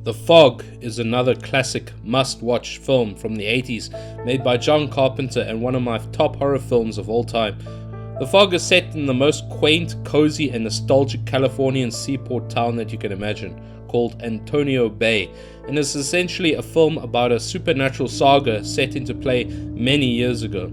The Fog is another classic must-watch film from the 80s made by John Carpenter and one of my top horror films of all time. The Fog is set in the most quaint, cozy and nostalgic Californian seaport town that you can imagine, called Antonio Bay, and is essentially a film about a supernatural saga set into play many years ago.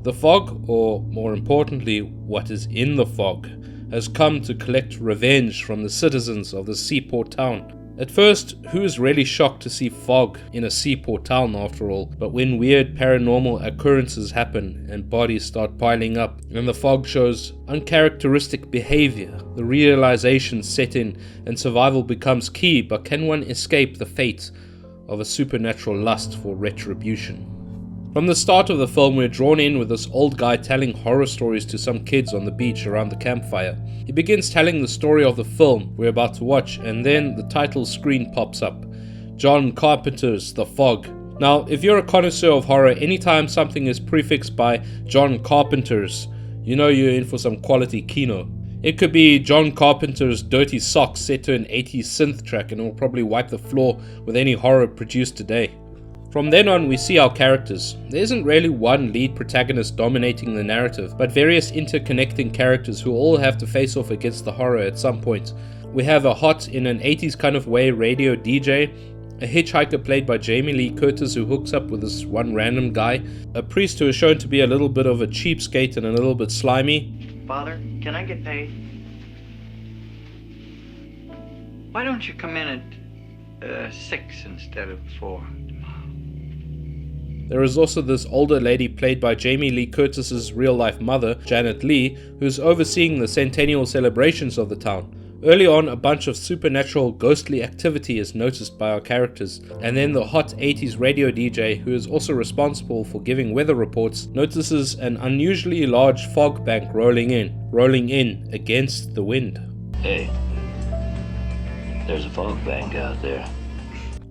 The Fog, or more importantly, what is in the fog, has come to collect revenge from the citizens of the seaport town. At first, who is really shocked to see fog in a seaport town after all? But when weird paranormal occurrences happen and bodies start piling up and the fog shows uncharacteristic behavior, the realization set in and survival becomes key. But can one escape the fate of a supernatural lust for retribution? From the start of the film, we're drawn in with this old guy telling horror stories to some kids on the beach around the campfire. He begins telling the story of the film we're about to watch, and then the title screen pops up. John Carpenter's The Fog. Now, if you're a connoisseur of horror, anytime something is prefixed by John Carpenter's, you know you're in for some quality kino. It could be John Carpenter's Dirty Socks set to an 80s synth track and it will probably wipe the floor with any horror produced today. From then on, we see our characters. There isn't really one lead protagonist dominating the narrative, but various interconnecting characters who all have to face off against the horror at some point. We have a hot, in an 80s kind of way, radio DJ, a hitchhiker played by Jamie Lee Curtis who hooks up with this one random guy, a priest who is shown to be a little bit of a cheapskate and a little bit slimy. Father, can I get paid? Why don't you come in at 6 instead of 4? There is also this older lady played by Jamie Lee Curtis's real-life mother, Janet Leigh, who's overseeing the centennial celebrations of the town. Early on, a bunch of supernatural ghostly activity is noticed by our characters, and then the hot 80s radio DJ, who is also responsible for giving weather reports, notices an unusually large fog bank rolling in against the wind. Hey, there's a fog bank out there.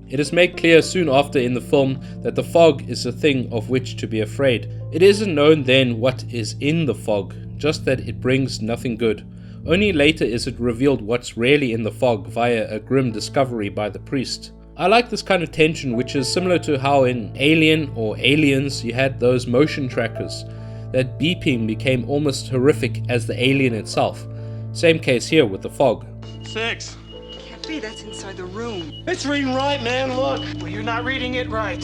It is made clear soon after in the film that the fog is a thing of which to be afraid. It isn't known then what is in the fog, just that it brings nothing good. Only later is it revealed what's really in the fog via a grim discovery by the priest. I like this kind of tension, which is similar to how in Alien or Aliens you had those motion trackers. That beeping became almost horrific as the alien itself. Same case here with the fog. 6. That's inside the room. It's reading right, man, look. Well, you're not reading it right.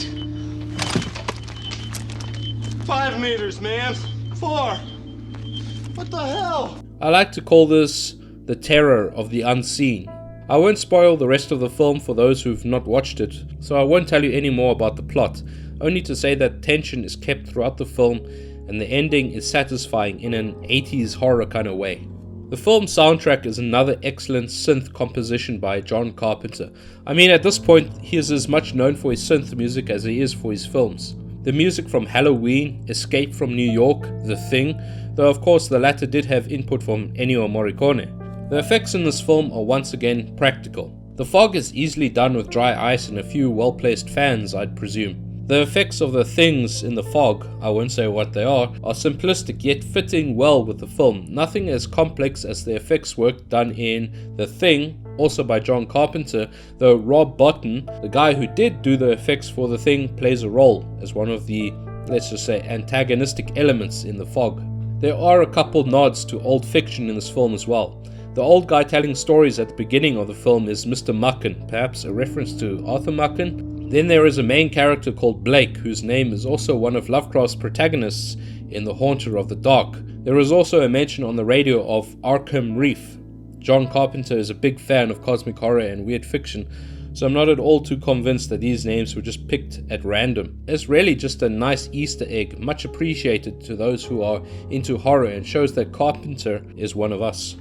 5 meters, man. 4. What the hell? I like to call this the terror of the unseen. I won't spoil the rest of the film for those who've not watched it, so I won't tell you any more about the plot, only to say that tension is kept throughout the film and the ending is satisfying in an 80s horror kind of way. The film's soundtrack is another excellent synth composition by John Carpenter. I mean, at this point, he is as much known for his synth music as he is for his films. The music from Halloween, Escape from New York, The Thing, though of course the latter did have input from Ennio Morricone. The effects in this film are once again practical. The fog is easily done with dry ice and a few well-placed fans, I'd presume. The effects of the things in the fog, I won't say what they are simplistic yet fitting well with the film. Nothing as complex as the effects work done in The Thing, also by John Carpenter, though Rob Bottin, the guy who did do the effects for The Thing, plays a role as one of the, let's just say, antagonistic elements in the fog. There are a couple nods to old fiction in this film as well. The old guy telling stories at the beginning of the film is Mr. Mucken, perhaps a reference to Arthur Mucken. Then there is a main character called Blake, whose name is also one of Lovecraft's protagonists in The Haunter of the Dark. There is also a mention on the radio of Arkham Reef. John Carpenter is a big fan of cosmic horror and weird fiction, so I'm not at all too convinced that these names were just picked at random. It's really just a nice Easter egg, much appreciated to those who are into horror, and shows that Carpenter is one of us.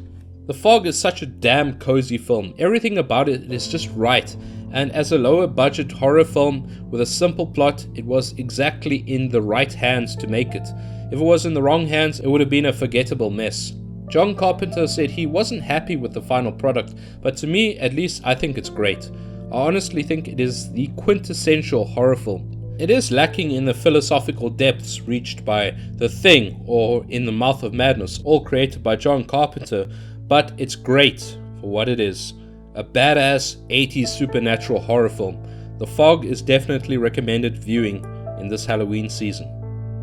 The Fog is such a damn cozy film. Everything about it is just right. And as a lower budget horror film with a simple plot, it was exactly in the right hands to make it. If it was in the wrong hands, it would have been a forgettable mess. John Carpenter said he wasn't happy with the final product, but to me, at least, I think it's great. I honestly think it is the quintessential horror film. It is lacking in the philosophical depths reached by The Thing or In the Mouth of Madness, all created by John Carpenter, but it's great for what it is. a badass 80s supernatural horror film. The Fog is definitely recommended viewing in this Halloween season.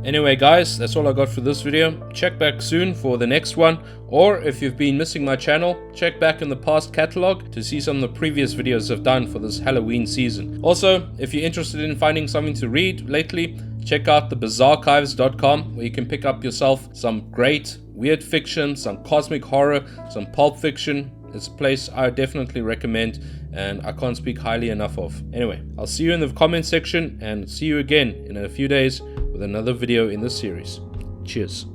Anyway guys, that's all I got for this video. Check back soon for the next one, or if you've been missing my channel, check back in the past catalog to see some of the previous videos I've done for this Halloween season. Also, if you're interested in finding something to read lately, check out thebizarchives.com, where you can pick up yourself some great weird fiction, some cosmic horror, some pulp fiction. It's a place I definitely recommend and I can't speak highly enough of. Anyway, I'll see you in the comment section and see you again in a few days with another video in this series. Cheers.